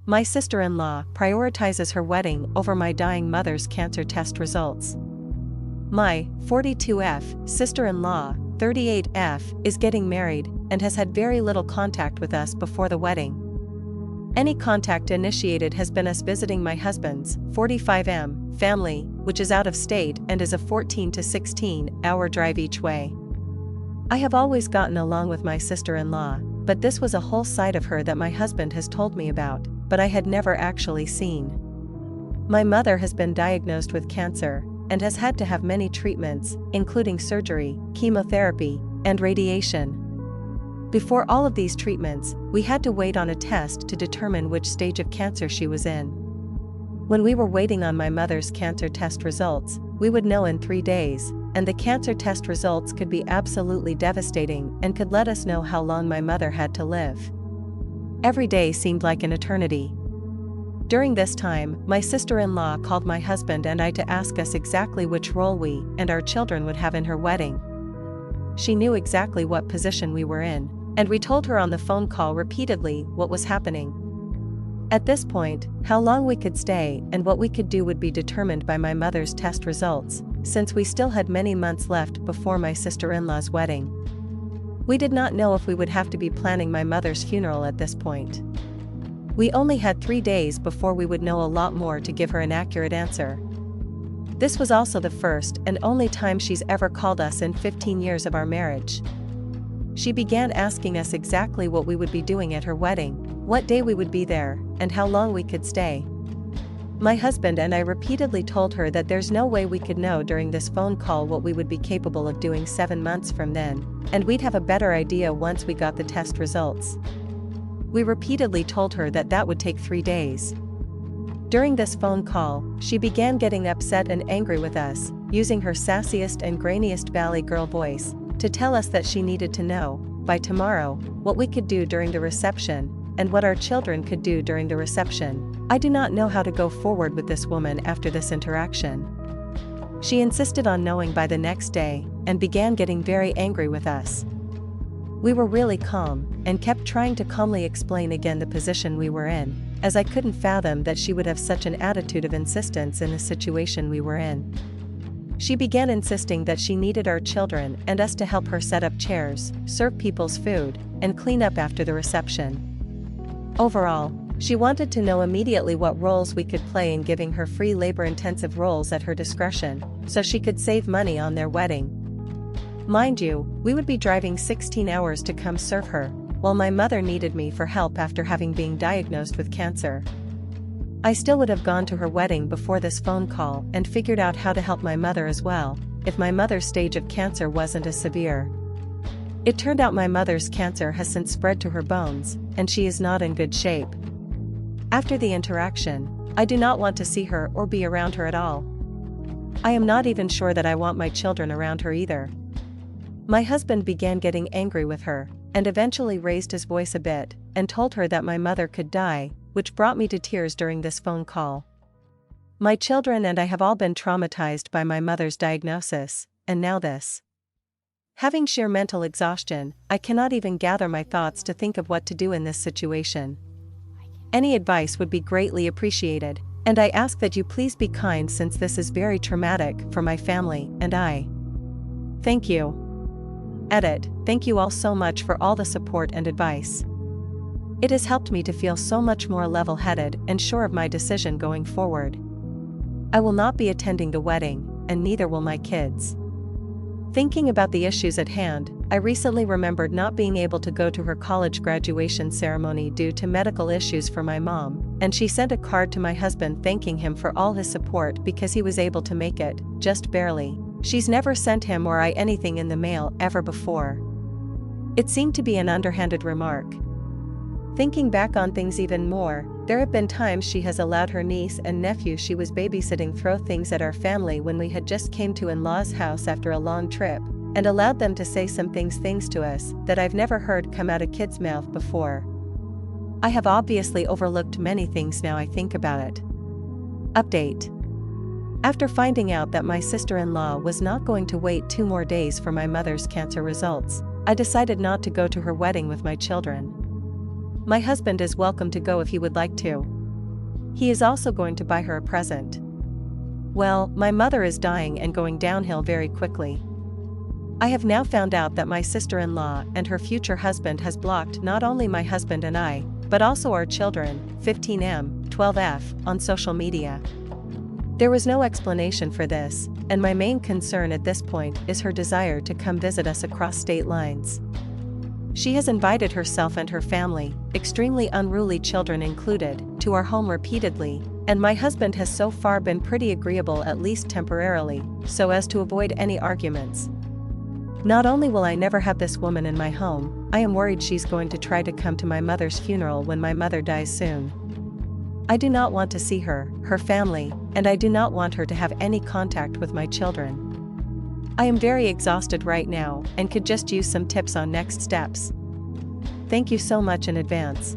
My sister-in-law prioritizes her wedding over my dying mother's cancer test results. My 42F sister-in-law, 38F, is getting married and has had very little contact with us before the wedding. Any contact initiated has been us visiting my husband's 45M family, which is out of state and is a 14 to 16-hour drive each way. I have always gotten along with my sister-in-law, but this was a whole side of her that my husband has told me about, but I had never actually seen. My mother has been diagnosed with cancer and has had to have many treatments, including surgery, chemotherapy, and radiation. Before all of these treatments, we had to wait on a test to determine which stage of cancer she was in. When we were waiting on my mother's cancer test results, we would know in 3 days, and the cancer test results could be absolutely devastating and could let us know how long my mother had to live. Every day seemed like an eternity. During this time, my sister-in-law called my husband and I to ask us exactly which role we and our children would have in her wedding. She knew exactly what position we were in, and we told her on the phone call repeatedly what was happening. At this point, how long we could stay and what we could do would be determined by my mother's test results, since we still had many months left before my sister-in-law's wedding. We did not know if we would have to be planning my mother's funeral at this point. We only had 3 days before we would know a lot more to give her an accurate answer. This was also the first and only time she's ever called us in 15 years of our marriage. She began asking us exactly what we would be doing at her wedding, what day we would be there, and how long we could stay. My husband and I repeatedly told her that there's no way we could know during this phone call what we would be capable of doing 7 months from then, and we'd have a better idea once we got the test results. We repeatedly told her that that would take 3 days. During this phone call, she began getting upset and angry with us, using her sassiest and grainiest Valley Girl voice, to tell us that she needed to know, by tomorrow, what we could do during the reception, and what our children could do during the reception. I do not know how to go forward with this woman after this interaction. She insisted on knowing by the next day, and began getting very angry with us. We were really calm, and kept trying to calmly explain again the position we were in, as I couldn't fathom that she would have such an attitude of insistence in the situation we were in. She began insisting that she needed our children and us to help her set up chairs, serve people's food, and clean up after the reception. Overall, she wanted to know immediately what roles we could play in giving her free labor-intensive roles at her discretion, so she could save money on their wedding. Mind you, we would be driving 16 hours to come serve her, while my mother needed me for help after having been diagnosed with cancer. I still would have gone to her wedding before this phone call and figured out how to help my mother as well, if my mother's stage of cancer wasn't as severe. It turned out my mother's cancer has since spread to her bones, and she is not in good shape. After the interaction, I do not want to see her or be around her at all. I am not even sure that I want my children around her either. My husband began getting angry with her, and eventually raised his voice a bit, and told her that my mother could die, which brought me to tears during this phone call. My children and I have all been traumatized by my mother's diagnosis, and now this. Having sheer mental exhaustion, I cannot even gather my thoughts to think of what to do in this situation. Any advice would be greatly appreciated, and I ask that you please be kind since this is very traumatic for my family and I. Thank you. Edit. Thank you all so much for all the support and advice. It has helped me to feel so much more level-headed and sure of my decision going forward. I will not be attending the wedding, and neither will my kids. Thinking about the issues at hand, I recently remembered not being able to go to her college graduation ceremony due to medical issues for my mom, and she sent a card to my husband thanking him for all his support because he was able to make it, just barely. She's never sent him or I anything in the mail ever before. It seemed to be an underhanded remark. Thinking back on things even more, there have been times she has allowed her niece and nephew she was babysitting throw things at our family when we had just came to in-laws' house after a long trip, and allowed them to say some things to us that I've never heard come out a kid's mouth before. I have obviously overlooked many things now I think about it. Update. After finding out that my sister-in-law was not going to wait 2 more days for my mother's cancer results, I decided not to go to her wedding with my children. My husband is welcome to go if he would like to. He is also going to buy her a present. Well, my mother is dying and going downhill very quickly. I have now found out that my sister-in-law and her future husband has blocked not only my husband and I, but also our children, 15M, 12F, on social media. There was no explanation for this, and my main concern at this point is her desire to come visit us across state lines. She has invited herself and her family, extremely unruly children included, to our home repeatedly, and my husband has so far been pretty agreeable, at least temporarily, so as to avoid any arguments. Not only will I never have this woman in my home, I am worried she's going to try to come to my mother's funeral when my mother dies soon. I do not want to see her, her family, and I do not want her to have any contact with my children. I am very exhausted right now and could just use some tips on next steps. Thank you so much in advance.